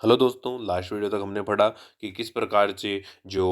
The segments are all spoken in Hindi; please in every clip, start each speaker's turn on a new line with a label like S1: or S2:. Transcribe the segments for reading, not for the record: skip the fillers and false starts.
S1: हेलो दोस्तों, लास्ट वीडियो तक हमने पढ़ा कि किस प्रकार से जो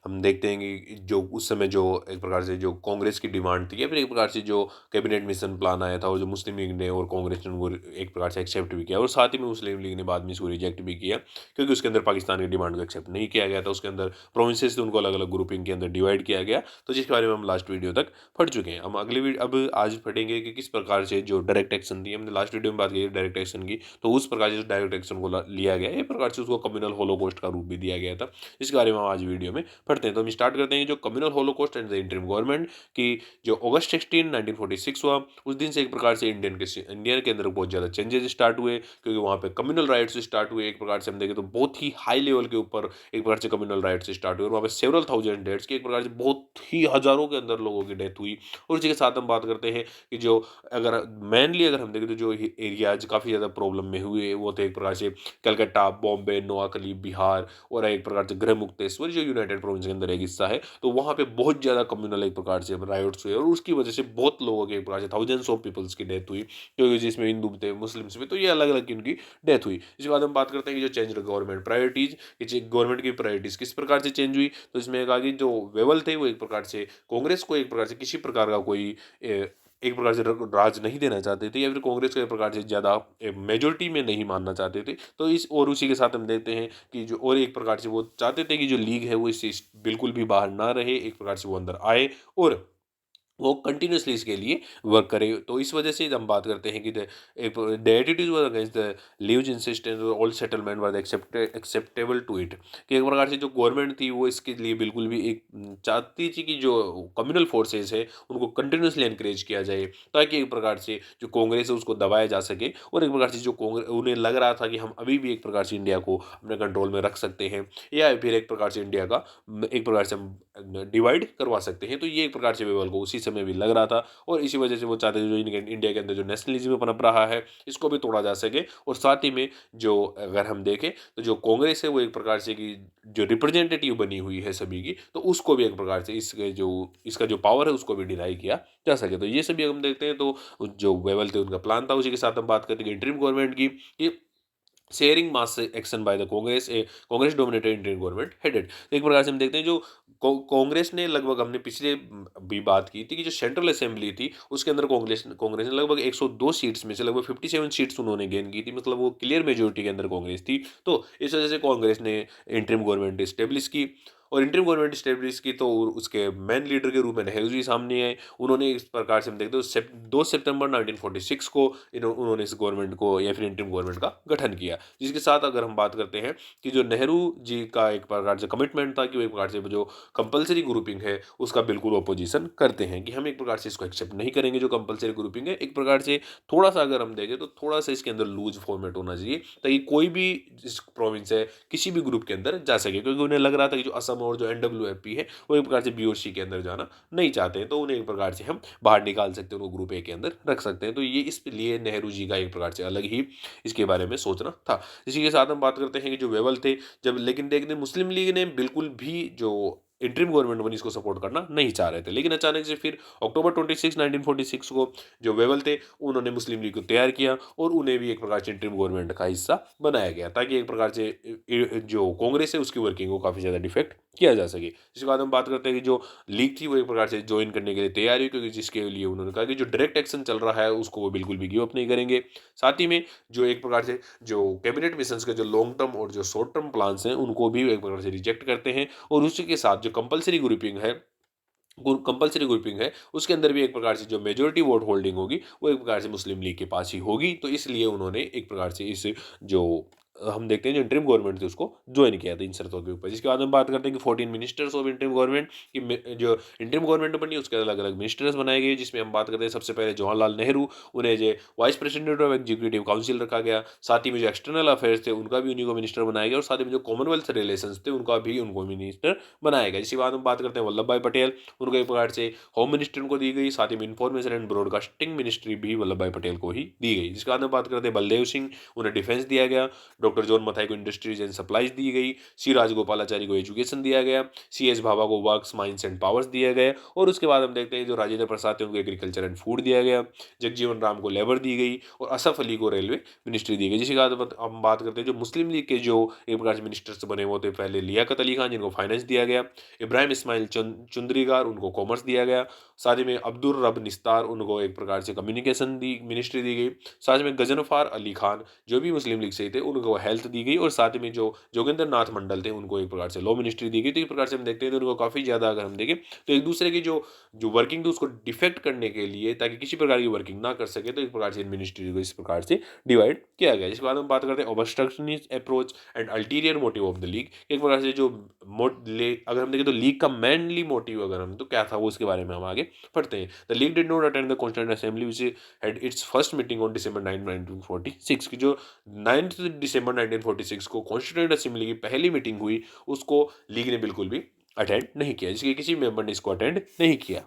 S1: हम देखते हैं कि जो उस समय जो एक प्रकार से जो कांग्रेस की डिमांड थी या फिर एक प्रकार से जो कैबिनेट मिशन प्लान आया था और जो मुस्लिम लीग ने और कांग्रेस ने वो एक प्रकार से एक्सेप्ट भी किया और साथ ही में मुस्लिम लीग ने बाद में इसको रिजेक्ट भी किया क्योंकि उसके अंदर पाकिस्तान की डिमांड को एक्सेप्ट नहीं किया गया था। उसके अंदर प्रोविंसेस थे, उनको अलग अलग ग्रुपिंग के अंदर डिवाइड किया गया। तो जिसके बारे में हम लास्ट वीडियो तक पढ़ चुके हैं। हम अब आज पढ़ेंगे कि किस प्रकार से जो डायरेक्ट एक्शन थी, हमने लास्ट वीडियो में बात की डायरेक्ट एक्शन की, तो उस प्रकार से डायरेक्ट एक्शन को लिया गया, एक प्रकार से उसको कम्युनल होलोकॉस्ट का रूप भी दिया गया था। इसके बारे में हम आज वीडियो में पढ़ते हैं। तो हम स्टार्ट करते हैं जो communal Holocaust and the interim government की जो अगस्त 16 1946 हुआ, उस दिन से एक प्रकार से इंडियन के अंदर बहुत ज़्यादा चेंजेस स्टार्ट हुए क्योंकि वहाँ पे कम्युनल राइट्स स्टार्ट हुए। एक प्रकार से हम देखें तो बहुत ही हाई लेवल के ऊपर एक प्रकार से कम्युनल राइट्स स्टार्ट हुए और वहाँ पे सेवरल थाउजेंड डेथ्स की एक प्रकार से बहुत ही हज़ारों के अंदर लोगों की डेथ हुई। और इसी के साथ हम बात करते हैं कि जो अगर हम देखें तो जो एरियाज काफ़ी ज़्यादा प्रॉब्लम में हुए वो थे एक प्रकार से कलकत्ता, बॉम्बे, नोआखली, बिहार और एक प्रकार से गृह मुक्तेश्वर जो यूनाइटेड प्रोविंस के अंदर एक हिस्सा है। तो वहाँ पे बहुत ज़्यादा कम्युनल एक प्रकार से राइट्स हुए और उसकी वजह से बहुत लोगों के एक प्रकार से थाउजेंड्स ऑफ पीपल्स की डेथ हुई, क्योंकि जिसमें हिंदू थे, मुस्लिम्स भी, तो ये अलग अलग उनकी डेथ हुई। इसके बाद हम बात करते हैं कि जो चेंज गवर्नमेंट प्रायोरिटीज, गवर्नमेंट की प्रायोरिटीज किस प्रकार से चेंज हुई। तो इसमें एक आगे जो वेवल थे वो एक प्रकार से कांग्रेस को एक प्रकार से किसी प्रकार का कोई एक प्रकार से राज नहीं देना चाहते थे या फिर कांग्रेस को एक प्रकार से ज़्यादा मेजोरिटी में नहीं मानना चाहते थे। तो इस और उसी के साथ हम देखते हैं कि जो और एक प्रकार से वो चाहते थे कि जो लीग है वो इससे बिल्कुल भी बाहर ना रहे, एक प्रकार से वो अंदर आए और वो कंटिन्यूअसली इसके लिए वर्क करे। तो इस वजह से हम बात करते हैं कि the attitude was against the League's insistence all settlement was acceptable to it, कि एक प्रकार से जो गवर्नमेंट थी वो इसके लिए बिल्कुल भी एक चाहती थी कि जो कम्युनल फोर्सेस है उनको कंटिन्यूअसली एनकरेज किया जाए ताकि एक प्रकार से जो कांग्रेस है उसको दबाया जा सके और एक प्रकार से जो कांग्रेस उन्हें लग रहा था कि हम अभी भी एक प्रकार से इंडिया को अपने कंट्रोल में रख सकते हैं या फिर एक प्रकार से इंडिया का एक प्रकार से हम डिवाइड करवा सकते हैं। तो ये एक प्रकार से वेवल को उसी समय भी लग रहा था और इसी वजह से वो चाहते थे जो इंडिया के अंदर जो नेशनलिज्म पनप रहा है इसको भी तोड़ा जा सके और साथ ही में जो अगर हम देखें तो जो कांग्रेस है वो एक प्रकार से की जो रिप्रेजेंटेटिव बनी हुई है सभी की, तो उसको भी एक प्रकार से इसका जो पावर है उसको भी डिनाई किया जा सके। तो ये सभी हम देखते हैं। तो जो वेवल थे उनका प्लान था। उसी के साथ हम बात करते हैं इंटरिम गवर्नमेंट की कि sharing mass action by the Congress, A Congress dominated Indian government headed. तो एक प्रकार से हम देखते हैं जो कांग्रेस ने लगभग, हमने पिछले भी बात की थी कि जो सेंट्रल असेंबली थी उसके अंदर कांग्रेस कांग्रेस ने लगभग 102 सीट्स में से लगभग 57 सीट्स उन्होंने गेन की थी, मतलब वो क्लियर मेजोरिटी के अंदर कांग्रेस थी। तो इस वजह से कांग्रेस ने इंटरिम गवर्नमेंट स्टेब्लिश की और इंटरिम गवर्नमेंट स्टेब्लिश की तो उसके मेन लीडर के रूप में नेहरू जी सामने आए। उन्होंने इस प्रकार से हम देखते हैं 2 सितंबर 1946 को उन्होंने इस गवर्नमेंट को या फिर इंटरिम गवर्नमेंट का गठन किया, जिसके साथ अगर हम बात करते हैं कि जो नेहरू जी का एक प्रकार से कमिटमेंट था कि वो एक प्रकार से जो कंपलसरी ग्रुपिंग है उसका बिल्कुल अपोजिशन करते हैं कि हम एक प्रकार से इसको एक्सेप्ट नहीं करेंगे। जो कंपलसरी ग्रुपिंग है एक प्रकार से थोड़ा सा अगर हम देखें तो थोड़ा सा इसके अंदर लूज फॉर्मेट होना चाहिए ताकि कोई भी जिस प्रोविंस है किसी भी ग्रुप के अंदर जा सके, क्योंकि उन्हें लग रहा था कि जो असम और जो एनडब्ल्यूएफपी है वो एक प्रकार से बीओसी के अंदर जाना नहीं चाहते हैं, तो उन्हें एक प्रकार से हम बाहर निकाल सकते हैं, उनको ग्रुप ए के अंदर रख सकते हैं। तो ये इसलिए नेहरू जी का एक प्रकार से अलग ही इसके बारे में सोचना था। इसी के साथ हम बात करते हैं कि जो वेवल थे, जब लेकिन देखते मुस्लिम लीग ने बिल्कुल भी जो इंटरिम गवर्नमेंट बनी इसको सपोर्ट करना नहीं चाह रहे थे, लेकिन अचानक से फिर अक्टूबर 26 1946 को जो वेवल थे उन्होंने मुस्लिम लीग को तैयार किया और उन्हें भी एक प्रकार से इंटरिम गवर्नमेंट का हिस्सा बनाया गया ताकि एक प्रकार से जो कांग्रेस है उसकी वर्किंग को काफ़ी ज़्यादा डिफेक्ट किया जा सके। इसके बाद हम बात करते हैं कि जो लीग थी वो एक प्रकार से ज्वाइन करने के लिए तैयार हुई, क्योंकि जिसके लिए उन्होंने कहा कि जो डायरेक्ट एक्शन चल रहा है उसको वो बिल्कुल भी गिव अप नहीं करेंगे। साथ ही में जो एक प्रकार से जो कैबिनेट मिशंस के जो लॉन्ग टर्म और जो शॉर्ट टर्म प्लान्स हैं उनको भी एक प्रकार से रिजेक्ट करते हैं और उसी के साथ जो कंपलसरी ग्रुपिंग है उसके अंदर भी एक प्रकार से जो मेजोरिटी वोट होल्डिंग होगी वो एक प्रकार से मुस्लिम लीग के पास ही होगी। तो इसलिए उन्होंने एक प्रकार से इस जो हम देखते हैं जो इंटरिम गवर्नमेंट थी उसको ज्वाइन किया था इन शर्तों के ऊपर। जिसके बाद हम बात करते हैं कि 14 मिनिस्टर्स ऑफ इंटरिम गवर्नमेंट की जो इंटरिम गवर्नमेंट बनी उसके अलग अलग मिनिस्टर्स बनाए गए, जिसमें हम बात करते हैं सबसे पहले जवाहरलाल नेहरू, उन्हें जो vice president of executive council रखा गया। साथ ही में जो एक्सटर्नल अफेयर्स थे उनका भी उन्हीं को मिनिस्टर बनाया गया और साथ ही में जो कॉमनवेल्थ रिलेशंस थे उनका भी उनको मिनिस्टर बनाया गया। जिसके बाद हम बात करते हैं वल्लभ भाई पटेल, उनको एक प्रकार से होम मिनिस्टर उनको दी गई, साथ ही में इंफॉर्मेशन एंड ब्रॉडकास्टिंग मिनिस्ट्री भी वल्लभ भाई पटेल को ही दी गई। जिसके बाद हम बात करते हैं बलदेव सिंह, उन्हें डिफेंस दिया गया। डॉक्टर जॉन मथाई को इंडस्ट्रीज एंड सप्लाईज दी गई, सी राजगोपालाचारी को एजुकेशन दिया गया, सी एस भाभा को वर्क्स माइंस एंड पावर्स दिया गया, और उसके बाद हम देखते हैं जो राजेंद्र प्रसाद थे उनको एग्रीकल्चर एंड फूड दिया गया, जगजीवन राम को लेबर दी गई, और असफ अली को रेलवे मिनिस्ट्री दी गई। जिसके बाद हम बात करते हैं जो मुस्लिम लीग के जो एक प्रकार से मिनिस्टर्स बने हुए थे, पहले लियाकत अली खान जिनको फाइनेंस दिया गया, इब्राहिम इस्माइल चुंद्रीगार उनको कॉमर्स दिया गया, साथ ही में अब्दुल रब निस्तार उनको एक प्रकार से कम्युनिकेशन दी मिनिस्ट्री दी गई, साथ में गजनफार अली खान जो भी मुस्लिम लीग से थे उनको हेल्थ दी गई, और साथ में जो जोगिंदर नाथ मंडल थे उनको एक प्रकार से लॉ मिनिस्ट्री दी गई। तो इस प्रकार से हम देखते हैं तो उनको काफ़ी ज़्यादा अगर हम देखें तो एक दूसरे की जो जो वर्किंग थी उसको डिफेक्ट करने के लिए, ताकि किसी प्रकार की वर्किंग ना कर सके, तो इस प्रकार से इन मिनिस्ट्री को इस प्रकार से डिवाइड किया गया। इसके बाद हम बात करते हैं obstructionist approach and ulterior motive of the League. एक प्रकार से जो अगर हम देखें तो लीग का मेनली मोटिव अगर हम तो क्या था वो उसके बारे में हम आगे पढ़ते हैं। The league did not attend the constituent assembly which had it's first meeting on December 9, 1946 की जो 9 दिसंबर 1946 को कॉन्स्टिट्यूंट असेंबली की पहली मीटिंग हुई उसको लीग ने बिल्कुल भी अटेंड नहीं किया, जिसके किसी मेंबर ने इसको अटेंड नहीं किया।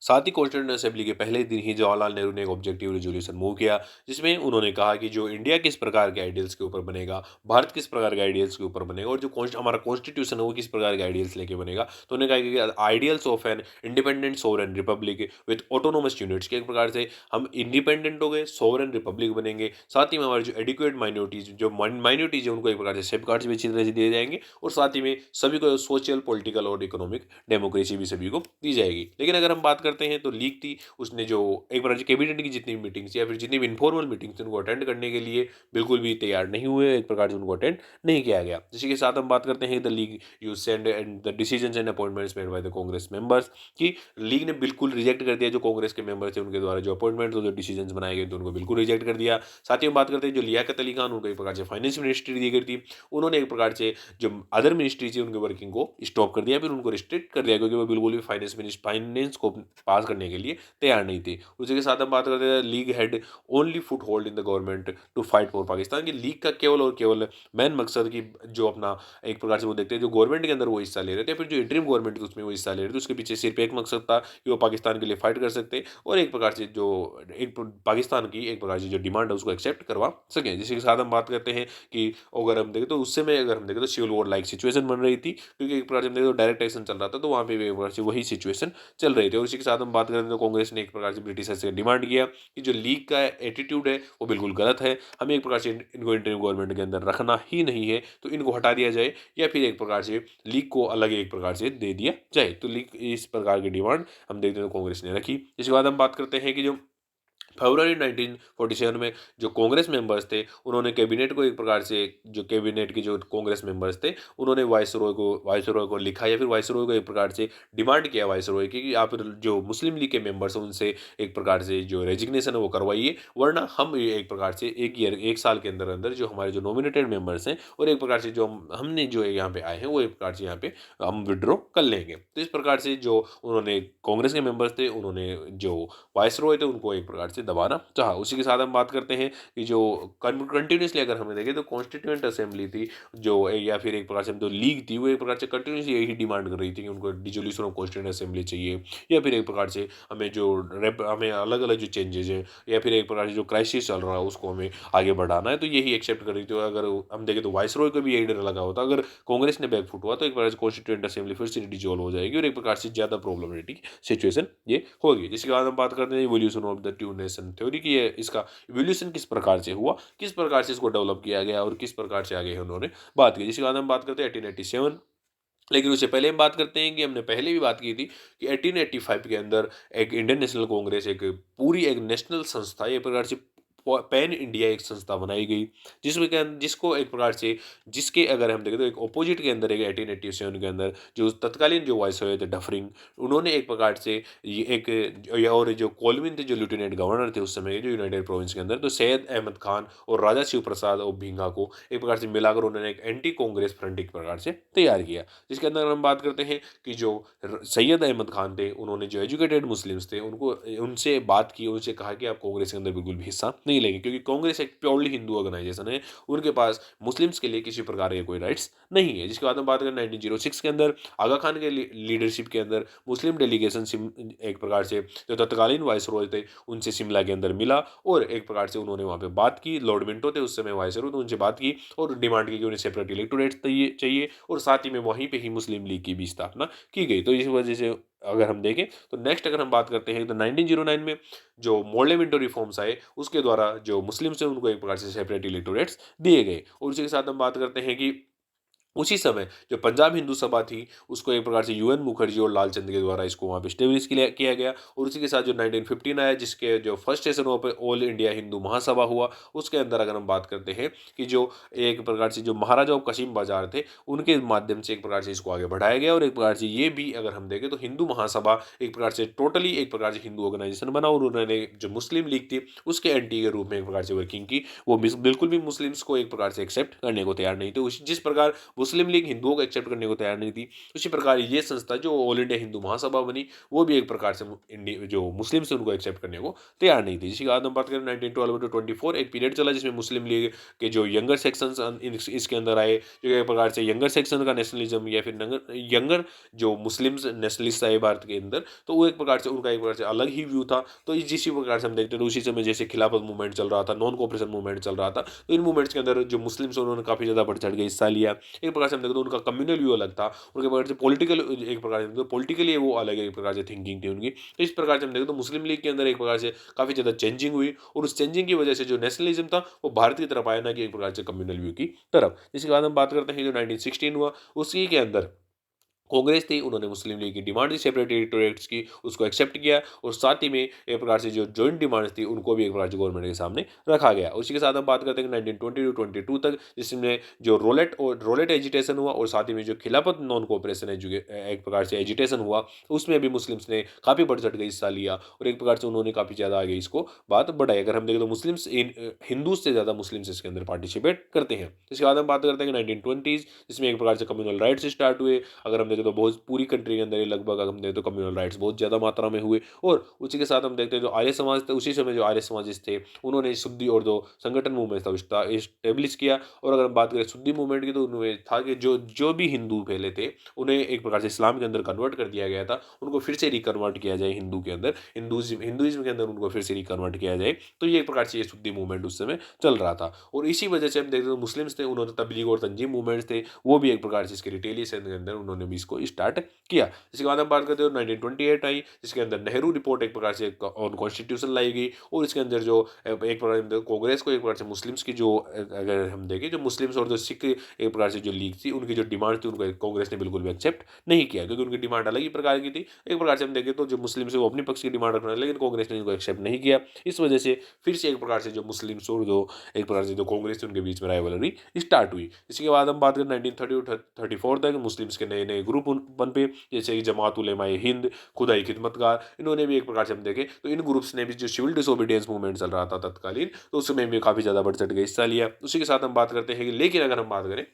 S1: साथ ही कॉन्स्टिट्यूंट असेंबली के पहले दिन ही जवाहरलाल नेहरू ने एक ऑब्जेक्टिव रेजोल्यूशन मूव किया, जिसमें उन्होंने कहा कि जो इंडिया किस प्रकार के आइडियल्स के ऊपर बनेगा, भारत किस प्रकार के आइडियल्स के ऊपर बनेगा, और जो हमारा कॉन्स्टिट्यूशन है वो किस प्रकार के आइडियल्स लेके बनेगा। तो उन्होंने कहा कि ideals of an independent sovereign Republic with autonomous units, के एक प्रकार से हम इंडिपेंडेंट हो गए, सोवरेन रिपब्लिक बनेंगे, साथ ही में हमारे जो एडिक्वेट माइनॉरिटीज जो माइनॉरिटीज है उनको एक प्रकार से सेफ गार्ड्स भी अच्छी तरह से दिए जाएंगे, और साथ ही में सभी को सोशल पॉलिटिकल और इकोनॉमिक डेमोक्रेसी भी सभी को दी जाएगी। लेकिन अगर हम बात करते हैं तो लीग उसने जो एक बार कैबिनेट की जितनी भी मीटिंग्स या फिर जितनी भी इनफॉर्मल मीटिंग्स उनको अटेंड करने के लिए बिल्कुल भी तैयार नहीं हुए, एक प्रकार से उनको अटेंड नहीं किया गया। इसी के साथ हम बात करते हैं the league you send and the decisions and appointments made by the Congress members, कि लीग ने बिल्कुल रिजेक्ट कर दिया जो कांग्रेस के मेंबर थे उनके द्वारा जो अपॉइंटमेंट्स और जो डिसीजंस बनाए गए थे उनको बिल्कुल रिजेक्ट कर दिया। साथ ही हम बात करते हैं जो लियाकत अली खान उनको एक प्रकार से फाइनेंस मिनिस्ट्री दी गई थी, उन्होंने एक प्रकार से जो अदर मिनिस्ट्री थी उनके वर्किंग को स्टॉप कर दिया, फिर उनको रिस्ट्रिक्ट कर दिया क्योंकि वो बिल्कुल भी फाइनेंस को पास करने के लिए तैयार नहीं थी। उसी के साथ हम बात करते हैं league had only foothold in the government to fight for Pakistan, की लीग का केवल और केवल मेन मकसद की जो अपना एक प्रकार से वो देखते हैं जो गवर्नमेंट के अंदर वो हिस्सा ले रहे थे, फिर जो इंटरिम गवर्नमेंट थी उसमें वो हिस्सा ले रहे थे, उसके पीछे सिर्फ एक मकसद था कि वो पाकिस्तान के लिए फाइट कर सकते और एक प्रकार से जो एक पाकिस्तान की एक प्रकार से जो डिमांड है उसको एक्सेप्ट करवा सकें। जिसके साथ हम बात करते हैं कि अगर हम देखें तो उस समय अगर हम देखें तो सिविल वॉर लाइक सिचुएशन बन रही थी, क्योंकि एक प्रकार से हम देखें तो डायरेक्ट एक्शन चल रहा था, तो वहाँ पे भी एक प्रकार से वही सिचुएशन चल रही थी। और इसी के साथ हम बात करें तो कांग्रेस ने एक प्रकार से ब्रिटिशर से डिमांड किया कि जो लीग का एटीट्यूड है वो बिल्कुल गलत है, हमें एक प्रकार से इनको इंटरिम गवर्नमेंट के अंदर रखना ही नहीं है, तो इनको हटा दिया जाए या फिर एक प्रकार से लीग को अलग एक प्रकार से दे दिया जाए। तो लीग इस प्रकार की डिमांड हम देखते हैं तो कांग्रेस ने रखी। इसके बाद हम बात करते हैं कि जो फरवरी 1947 में जो कांग्रेस मेंबर्स थे उन्होंने कैबिनेट को एक प्रकार से जो कैबिनेट के जो कांग्रेस मेंबर्स थे उन्होंने वाइसरॉय को लिखा या फिर वाइसरॉय को एक प्रकार से डिमांड किया वाइसरॉय की कि आप जो मुस्लिम लीग के मेंबर्स हैं उनसे एक प्रकार से जो रेजिग्नेशन है वो करवाइए, वरना हम एक प्रकार से एक साल के अंदर अंदर जो हमारे जो नॉमिनेटेड मेंबर्स हैं और एक प्रकार से जो हमने जो यहाँ पे आए हैं वो एक प्रकार से यहाँ पे हम विड्रॉ कर लेंगे। तो इस प्रकार से जो उन्होंने कांग्रेस के मेंबर्स थे उन्होंने जो वाइसरॉय थे उनको एक प्रकार से दबाना चाहा। उसी के साथ हम बात करते हैं कि जो कंटिन्यूसली अगर हमें देखें तो कॉन्स्टिट्यूएंट असेंबली थी जो या फिर एक प्रकार से जो लीग थी वो एक प्रकार से कंटिन्यूसली यही डिमांड कर रही थी कि उनको डिसोल्यूशन ऑफ कॉन्स्टिट्यूएंट असेंबली चाहिए, या फिर एक प्रकार से हमें अलग अलग जो चेंजेस हैं या फिर एक प्रकार से जो क्राइसिस चल रहा है उसको हमें आगे बढ़ाना है, तो यही एक्सेप्ट कर रही थी। अगर हम देखें तो वाइसरॉय को भी यही डर लगा होता अगर कांग्रेस ने बैकफुट हुआ तो एक प्रकार से कॉन्स्टिट्यूएंट असेंबली फिर से डिसॉल्व हो जाएगी और एक प्रकार से ज़्यादा प्रॉब्लमेटिक सिचुएशन ये होगी। जिसके बाद हम बात करते हैं evolution of the two nation theory की है, इसका इवोल्यूशन किस प्रकार से हुआ, किस प्रकार से इसको डेवलप किया गया और किस प्रकार से आगे उन्होंने बात की। जिसके बाद हम बात करते हैं 1887, लेकिन उससे पहले हम बात करते हैं कि हमने पहले भी बात की थी कि 1885 के अंदर एक इंडियन नेशनल कांग्रेस एक पूरी एक नेशनल संस्था एक प्रकार से पैन इंडिया एक संस्था बनाई गई, जिसको एक प्रकार से जिसके अगर हम देखें तो एक ऑपोजिट के अंदर एक 1887 के अंदर जो तत्कालीन जो वाइसरॉय थे डफरिंग उन्होंने एक प्रकार से ये और जो कोलविन थे जो लेफ्टिनेंट गवर्नर थे उस समय जो यूनाइटेड प्रोविंस के अंदर, तो सैयद अहमद खान और राजा शिव प्रसाद और भिंगा को एक प्रकार से मिलाकर उन्होंने एक एंटी कांग्रेस फ्रंट एक प्रकार से तैयार किया। जिसके अंदर हम बात करते हैं कि जो सैयद अहमद खान थे उन्होंने जो एजुकेटेड मुस्लिम्स थे उनको उनसे बात की, उनसे कहा कि आप कांग्रेस के अंदर बिल्कुल भी हिस्सा नहीं नहीं लेंगे, क्योंकि कांग्रेस एक प्योरली हिंदू ऑर्गेनाइजेशन है, उनके पास मुस्लिम्स के लिए किसी प्रकार के कोई राइट्स नहीं है। जिसके बाद हम बात करें 1906 के अंदर आगा खान के लीडरशिप के अंदर मुस्लिम डेलीगेशन एक प्रकार से जो तत्कालीन वाइसरॉय थे उनसे शिमला के अंदर मिला, और एक प्रकार से उन्होंने वहाँ पे बात की। लॉर्ड मिंटो थे उस समय वाइसरॉय, तो उनसे बात की और डिमांड की कि उन्हें सेपरेट इलेक्टोरेट चाहिए, और साथ ही में वहीं पे ही मुस्लिम लीग की भी स्थापना की गई। तो इस वजह से अगर हम देखें तो नेक्स्ट अगर हम बात करते हैं तो 1909 में जो मोर्ले मिंटो रिफॉर्म्स आए उसके द्वारा जो मुस्लिम्स हैं उनको एक प्रकार से सेपरेट इलेक्टोरेट्स दिए गए। और उसी के साथ हम बात करते हैं कि उसी समय जो पंजाब हिंदू सभा थी उसको एक प्रकार से यूएन मुखर्जी और लालचंद के द्वारा इसको वहाँ पे स्टेब्लिश किया गया। और उसी के साथ जो 1915 आया जिसके जो फर्स्ट सेशन वहाँ पे ऑल इंडिया हिंदू महासभा हुआ, उसके अंदर अगर हम बात करते हैं कि जो एक प्रकार से जो महाराजा ऑफ कशीम बाजार थे उनके माध्यम से एक प्रकार से इसको आगे बढ़ाया गया। और एक प्रकार से ये भी अगर हम देखें तो हिंदू महासभा एक प्रकार से टोटली एक प्रकार से हिंदू ऑर्गेनाइजेशन बना, और उन्होंने जो मुस्लिम लीग थी उसके एंटी के रूप में एक प्रकार से वर्किंग की। वो बिल्कुल भी मुस्लिम्स को एक प्रकार से एक्सेप्ट करने को तैयार नहीं थे। जिस प्रकार मुस्लिम लीग हिंदुओं को एक्सेप्ट करने को तैयार नहीं थी, उसी प्रकार ये संस्था जो ऑल इंडिया हिंदू महासभा बनी वो भी एक प्रकार से जो मुस्लिम से उनको एक्सेप्ट करने को तैयार नहीं थी। जिसके बाद हम बात करें 1912 टू 24 एक पीरियड चला जिसमें मुस्लिम लीग के जो यंगर सेक्शन इसके अंदर आए, जो एक प्रकार से यंगर सेक्शन का नेशनलिज्म या फिर यंगर जो मुस्लिम्स नेशनलिस्ट आए भारत के अंदर, तो वो एक प्रकार से उनका एक प्रकार से अलग ही व्यू था। तो जिस प्रकार से हम देखते थे उसी समय जैसे खिलाफत मूवमेंट चल रहा था, नॉन कोऑपरेशन मूवमेंट चल रहा था, तो इन मूवमेंट्स के अंदर जो मुस्लिम्स उन्होंने काफी ज्यादा बढ़ चढ़ के हिस्सा लिया। एक प्रकार से हम देखते तो उनका कम्युनल व्यू अलग था, उनके प्रकार से पॉलिटिकल एक प्रकार से पॉलिटिकली वो अलग एक प्रकार से थिंकिंग थी उनकी। तो इस प्रकार से हम देखते तो मुस्लिम लीग के अंदर एक प्रकार से काफी ज्यादा चेंजिंग हुई, और उस चेंजिंग की वजह से जो नेशनलिज्म था वो भारत की तरफ आया, ना कि एक प्रकार से कम्युनल व्यू की तरफ। जिसके बाद हम बात करते हैं जो 1916 हुआ उसी के अंदर कांग्रेस थी, उन्होंने मुस्लिम लीग की डिमांड थी सेपरेट टेरिटोरियट्स की, उसको एक्सेप्ट किया, और साथ ही में एक प्रकार से जो जॉइंट डिमांड्स थी उनको भी एक प्रकार से गवर्नमेंट के सामने रखा गया। उसी के साथ हम बात करते हैं 1920 टू 22 तक, जिसमें जो रोलेट एजिटेशन हुआ और साथ ही में जो खिलाफत नॉन कोऑपरेशन एक प्रकार से एजिटेशन हुआ, उसमें भी मुस्लिम्स ने काफ़ी बढ़ चढ़ के हिस्सा लिया, और एक प्रकार से उन्होंने काफ़ी ज़्यादा आगे इसको बात बढ़ाई। अगर हम देखें तो मुस्लिम्स हिंदूज से ज़्यादा मुस्लिम्स इसके अंदर पार्टिसिपेट करते हैं। इसके बाद हम बात करते हैं 1920 जिसमें एक प्रकार से कम्युनल राइट्स स्टार्ट हुए। अगर हम देखें तो बहुत पूरी कंट्री के अंदर ही लगभग हम देखें तो कम्युनल राइट्स बहुत ज़्यादा मात्रा में हुए। और उसी के साथ हम देखते हैं जो आर्य समाज थे, उसी समय जो आर्य समाजिस्ट थे उन्होंने शुद्धि और जो संगठन मूवमेंट था उसका इस्टेब्लिश किया। और अगर हम बात करें शुद्धि मूवमेंट की तो उन्होंने था कि जो जो भी हिंदू पहले थे उन्हें एक प्रकार से इस्लाम के अंदर कन्वर्ट कर दिया गया था, उनको फिर से रिकन्वर्ट किया जाए हिंदू के अंदर, हिंदुइज्म के अंदर उनको फिर से रिकन्वर्ट किया जाए। तो ये एक प्रकार से ये शुद्धि मूवमेंट उस समय चल रहा था। और इसी वजह से हम देखते हैं मुस्लिम्स थे उन्होंने तबलीग और तंजीम मूवमेंट्स थे वो भी एक प्रकार से इसके रिटेलिएशन के अंदर उन्होंने भी इसको स्टार्ट किया। इसके बाद हम बात करते हैं 1928 आई जिसके अंदर नेहरू रिपोर्ट एक प्रकार से ऑन कॉन्स्टिट्यूशन लाई गई, और इसके अंदर जो एक प्रकार कांग्रेस को एक प्रकार से मुस्लिम्स की जो अगर हम देखें जो मुस्लिम्स और जो सिख एक प्रकार से जो लीग थी उनकी जो डिमांड थी उनको कांग्रेस ने बिल्कुल भी एक्सेप्ट नहीं किया, क्योंकि उनकी डिमांड अलग ही प्रकार की थी। एक प्रकार से हम देखें तो जो मुस्लिम्स है वो अपने पक्ष की डिमांड रख रहे हैं, लेकिन कांग्रेस ने इनको एक्सेप्ट नहीं किया। इस वजह से फिर से एक प्रकार से जो मुस्लिम्स और जो एक प्रकार से जो कांग्रेस थी उनके बीच में राइवलरी स्टार्ट हुई। इसके बाद हम बात करें 1934 तक मुस्लिम्स के नए नए ग्रुप बन पे, जैसे कि जमात उलेमाए हिंद, खुदाई खिदमतगार, इन्होंने भी एक प्रकार से हम देखें तो इन ग्रुप्स ने भी जो सिविल डिसोबीडियंस मूवमेंट चल रहा था तत्कालीन, तो उसमें भी काफ़ी ज़्यादा बढ़ चढ़ के हिस्सा लिया। उसी के साथ हम बात करते हैं कि लेकिन अगर हम बात करें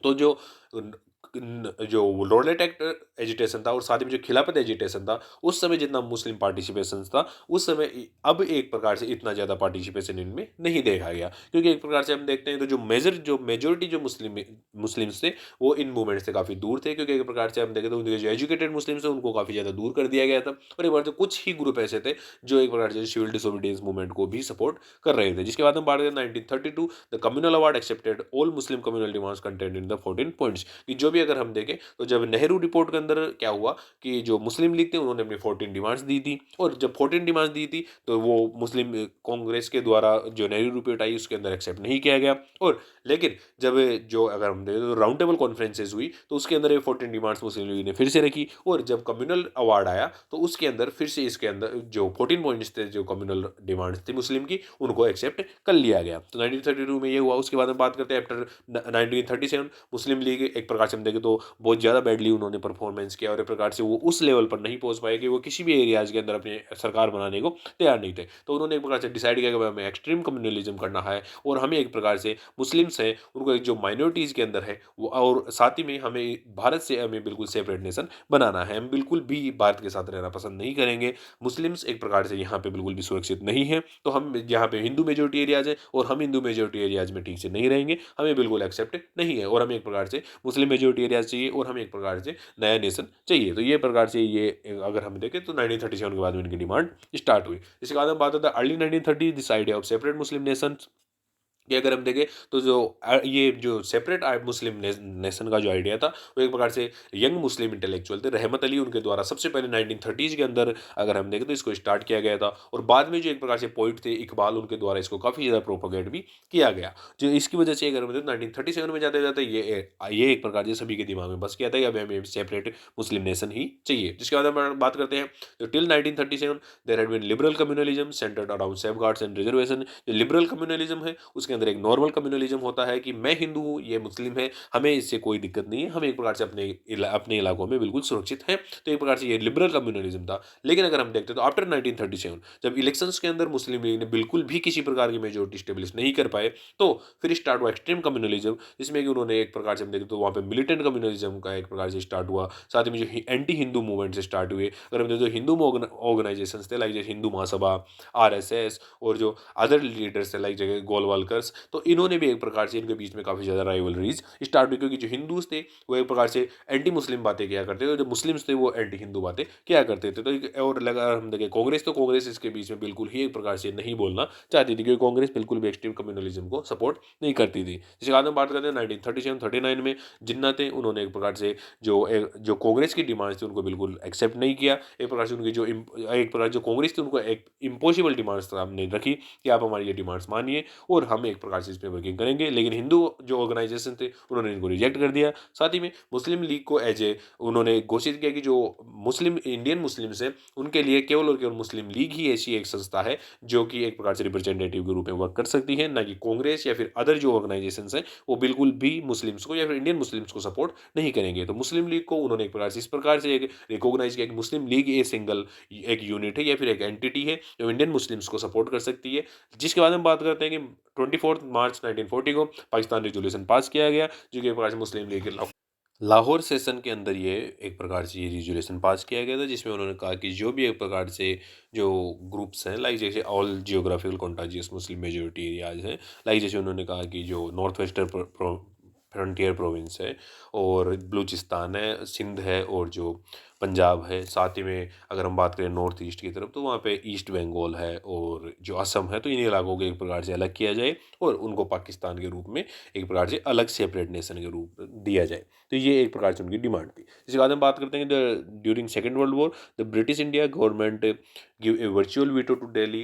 S1: तो जो रोलेट एक्ट एजिटेशन था और साथ ही में जो खिलाफत एजिटेशन था उस समय जितना मुस्लिम पार्टिसिपेशन था उस समय अब एक प्रकार से इतना ज़्यादा पार्टिसिपेशन इनमें नहीं देखा गया, क्योंकि एक प्रकार से हम देखते हैं तो जो मेजोरिटी जो मुस्लिम्स थे वो इन मूवमेंट से काफ़ी दूर थे, क्योंकि एक प्रकार से हम देखें तो उनके जो एजुकेटेड मुस्लिम्स थे उनको काफ़ी ज़्यादा दूर कर दिया गया था। और एक बार तो कुछ ही ग्रुप ऐसे थे जो एक प्रकार से सिविल डिसोबीडियंस मूवमेंट को भी सपोर्ट कर रहे थे। जिसके बाद हम बात करें 1932 the communal award accepted all Muslim communal demands content in the 14 points, कि जो भी अगर हम देखें तो जब नेहरू रिपोर्ट के अंदर क्या हुआ कि जो मुस्लिम लीग थे उन्होंने अपनी 14 डिमांड्स दी थी, और जब 14 डिमांड्स दी थी तो वो मुस्लिम कांग्रेस के द्वारा जो नेहरू रिपोर्ट आई उसके अंदर एक्सेप्ट नहीं किया गया। और लेकिन जब जो अगर हम देखें तो राउंड टेबल कॉन्फ्रेंसेज हुई तो उसके अंदर ये 14 डिमांड्स मुस्लिम लीग ने फिर से रखी, और जब कम्युनल अवार्ड आया तो उसके अंदर फिर से इसके अंदर जो 14 पॉइंट्स थे जो कम्युनल डिमांड्स थी मुस्लिम की उनको एक्सेप्ट कर लिया गया। तो 1932 में ये हुआ। उसके बाद हम बात करते हैं आफ्टर 1937 मुस्लिम लीग एक प्रकार से हम देखें तो बहुत ज़्यादा बैडली उन्होंने परफॉर्मेंस किया और एक प्रकार से वो उस लेवल पर नहीं पहुंच पाए कि वो किसी भी एरियाज़ के अंदर अपनी सरकार बनाने को तैयार नहीं थे। तो उन्होंने एक प्रकार से डिसाइड किया कि हमें एक्सट्रीम कम्युनलिज्म करना है और हमें एक प्रकार से मुस्लिम्स हैं उनको एक जो माइनॉरिटीज़ के अंदर है वो, और साथ ही में हमें भारत से हमें बिल्कुल सेपरेट नेशन बनाना है। हम बिल्कुल भी भारत के साथ रहना पसंद नहीं करेंगे। मुस्लिम्स एक प्रकार से यहाँ पे बिल्कुल भी सुरक्षित नहीं है, तो हम यहाँ पे हिंदू मेजोरिटी एरियाज है और हम हिंदू मेजोरिटी एरियाज में ठीक से नहीं रहेंगे, हमें बिल्कुल एक्सेप्ट नहीं है और हमें एक प्रकार से मुस्लिम मेजोरिटी एरियाज चाहिए और हमें एक प्रकार से नया नेशन चाहिए। तो ये प्रकार से ये अगर हम देखें तो 1937 के बाद में इनकी डिमांड स्टार्ट हुई। इसके बाद हम बात होता है early 1930 this idea of separate Muslim nation कि अगर हम देखें तो जो ये जो सेपरेट मुस्लिम नेशन का जो आइडिया था वो एक प्रकार से यंग मुस्लिम इंटेलेक्चुअल थे रहमत अली उनके द्वारा सबसे पहले 1930s के अंदर अगर हम देखें तो इसको स्टार्ट किया गया था और बाद में जो एक प्रकार से पोइट थे इकबाल उनके द्वारा इसको काफ़ी ज़्यादा प्रोपोगेट भी किया गया। जो इसकी वजह से अगर हम देखें 1937 में जाते जाते ये एक प्रकार से सभी के दिमाग में बस गया था कि अब हमें सेपरेट मुस्लिम नेशन ही चाहिए। जिसके बाद हम बात करते हैं तो till 1937 there had been liberal communalism centred around safeguards and reservation. जो लिबरल कम्युनलिज्म है उसके अंदर एक नॉर्मल कम्युनलिज्म होता है कि मैं हिंदू हूँ ये मुस्लिम है, हमें इससे कोई दिक्कत नहीं है, हम एक प्रकार से अपने इलाकों में बिल्कुल सुरक्षित हैं। तो एक प्रकार से ये लिबरल कम्युनलिज्म था। लेकिन अगर हम देखते हैं तो आफ्टर 1937 जब इलेक्शंस के अंदर मुस्लिम लीग ने बिल्कुल भी किसी प्रकार की मेजोरिटी स्टेब्लिश नहीं कर पाए तो फिर स्टार्ट हुआ एक्सट्रीम कम्युनलिज्म, जिसमें कि उन्होंने एक प्रकार से हम देखते तो वहाँ पे मिलिटेंट कम्युनलिज्म का एक प्रकार से स्टार्ट हुआ। साथ ही में जो एंटी हिंदू मूवमेंट से स्टार्ट हुए, अगर हम देखते तो हिंदू ऑर्गेनाइजेशन थे लाइक जैसे हिंदू महासभा, RSS और जो अदर लीडर्स थे लाइक जगह गोलवालकर्स, तो इन्होंने भी एक प्रकार से इनके बीच में काफ़ी ज़्यादा राइवलरीज स्टार्ट हुई क्योंकि जो हिंदूज थे वो एक प्रकार से एंटी मुस्लिम बातें किया करते थे, जो मुस्लिम्स थे वो एंटी हिंदू बातें किया करते थे। तो और लगा हम देखें कांग्रेस, तो कांग्रेस इसके बीच में बिल्कुल ही एक प्रकार से नहीं बोलना चाहती थी क्योंकि कांग्रेस बिल्कुल भी एक्सट्रीम कम्युनलिज्म को सपोर्ट नहीं करती थी। जिसके बाद हम बात करते हैं 1937-39 में जिन्ना थे उन्होंने एक प्रकार से जो कांग्रेस की डिमांड्स थी उनको बिल्कुल एक्सेप्ट नहीं किया। एक प्रकार से उनकी एक प्रकार जो कांग्रेस थी उनको एक इम्पॉसिबल डिमांड्स सामने रखी कि आप हमारी ये डिमांड्स मानिए और हम एक प्रकार से इस पर वर्किंग करेंगे। लेकिन हिंदू जो ऑर्गेनाइजेशन थे उन्होंने इनको रिजेक्ट कर दिया। साथ ही में मुस्लिम लीग को उन्होंने घोषित किया कि जो मुस्लिम इंडियन मुस्लिम्स हैं उनके लिए केवल और केवल मुस्लिम लीग ही ऐसी एक संस्था है जो कि एक प्रकार से रिप्रेजेंटेटिव के रूप में वर्क कर सकती है, ना कि कांग्रेस या फिर अदर जो ऑर्गेनाइजेशंस हैं वो बिल्कुल भी मुस्लिम्स को या फिर इंडियन मुस्लिम्स को सपोर्ट नहीं करेंगे। तो मुस्लिम लीग को उन्होंने एक प्रकार से इस प्रकार से एक रिकॉग्नाइज किया कि मुस्लिम लीग ए सिंगल एक यूनिट है या फिर एक एंटिटी है जो इंडियन मुस्लिम्स को सपोर्ट कर सकती है। जिसके बाद हम बात करते हैं कि 24 मार्च 1940 को पाकिस्तान रेजोल्यूशन पास किया गया जो कि एक प्रकार से मुस्लिम लीग के लाहौर सेशन के अंदर ये एक प्रकार से ये रिजोल्यूशन पास किया गया था जिसमें उन्होंने कहा कि जो भी एक प्रकार से जो ग्रुप्स हैं लाइक जैसे all geographical contagious Muslim majority areas हैं, लाइक जैसे उन्होंने कहा कि जो नॉर्थ वेस्टर्न फ्रंटियर प्रोविंस है और बलूचिस्तान है, सिंध है और जो पंजाब है, साथ ही में अगर हम बात करें नॉर्थ ईस्ट की तरफ तो वहाँ पे ईस्ट बंगाल है और जो असम है, तो इन इलाकों को एक प्रकार से अलग किया जाए और उनको पाकिस्तान के रूप में एक प्रकार से अलग सेपरेट नेशन के रूप में दिया जाए। तो ये एक प्रकार से उनकी डिमांड थी। इसके बाद हम बात करते हैं during second world war the British India government give a virtual veto to Delhi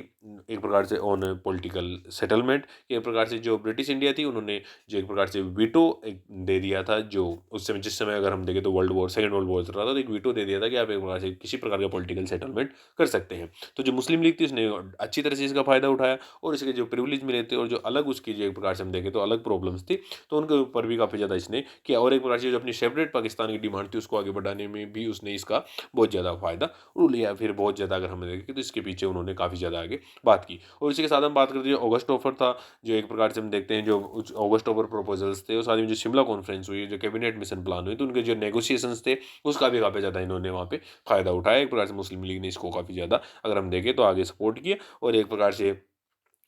S1: एक प्रकार से ऑन पॉलिटिकल सेटलमेंट। एक प्रकार से जो ब्रिटिश इंडिया थी उन्होंने जो एक प्रकार से वीटो दे दिया था, जो उस समय जिस समय अगर हम देखें तो सेकेंड वर्ल्ड वॉर चल रहा था, तो एक वीटो दे दिया था कि आप एक प्रकार से किसी प्रकार का पॉलिटिकल सेटलमेंट कर सकते हैं। तो जो मुस्लिम लीग थी उसने अच्छी तरह से इसका फायदा उठाया और इसके जो प्रिविलेज मिले थे और जो अलग उसकी जो एक प्रकार से हम देखें तो अलग प्रॉब्लम्स थी तो उनके ऊपर भी काफ़ी ज़्यादा इसने किया और एक प्रकार से जो अपनी सेपरेट पाकिस्तान की डिमांड थी उसको आगे बढ़ाने में भी उसने इसका बहुत ज़्यादा फायदा लिया। फिर बहुत ज़्यादा अगर हम देखें तो इसके पीछे उन्होंने काफ़ी ज़्यादा आगे बात की। और इसी के साथ हम बात करते हैं जो ऑगस्ट ऑफर था, जो एक प्रकार से हम देखते हैं जो ऑगस्ट ऑफर प्रपोजल्स थे और साथ में जो शिमला कॉन्फ्रेंस हुई, जो कैबिनेट मिशन प्लान हुई, तो उनके जो नेगोशिएशंस थे उसका भी काफ़ी ज़्यादा इन्होंने वहाँ पे फ़ायदा उठाया। एक प्रकार से मुस्लिम लीग ने इसको काफ़ी ज़्यादा अगर हम देखें तो आगे सपोर्ट किया और एक प्रकार से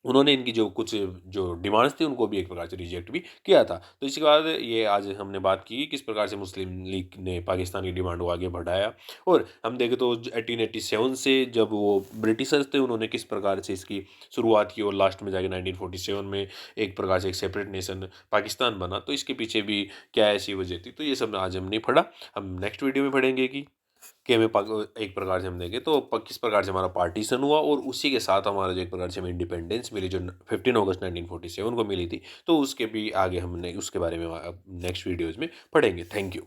S1: उन्होंने इनकी जो कुछ जो डिमांड्स थी उनको भी एक प्रकार से रिजेक्ट भी किया था। तो इसके बाद ये आज हमने बात की किस प्रकार से मुस्लिम लीग ने पाकिस्तान की डिमांड को आगे बढ़ाया और हम देखें तो 1887 से जब वो ब्रिटिशर्स थे उन्होंने किस प्रकार से इसकी शुरुआत की और लास्ट में जाके 1947 में एक प्रकार से एक सेपरेट नेशन पाकिस्तान बना। तो इसके पीछे भी क्या ऐसी वजह थी, तो ये सब आज हम नहीं पढ़ा, हम नेक्स्ट वीडियो में पढ़ेंगे कि हमें एक प्रकार से हम देखें तो किस प्रकार से हमारा पार्टीशन हुआ और उसी के साथ हमारा जो एक प्रकार से हमें इंडिपेंडेंस मिली जो 15 अगस्त 1947 को मिली थी, तो उसके भी आगे हमने उसके बारे में नेक्स्ट वीडियोज़ में पढ़ेंगे। Thank you.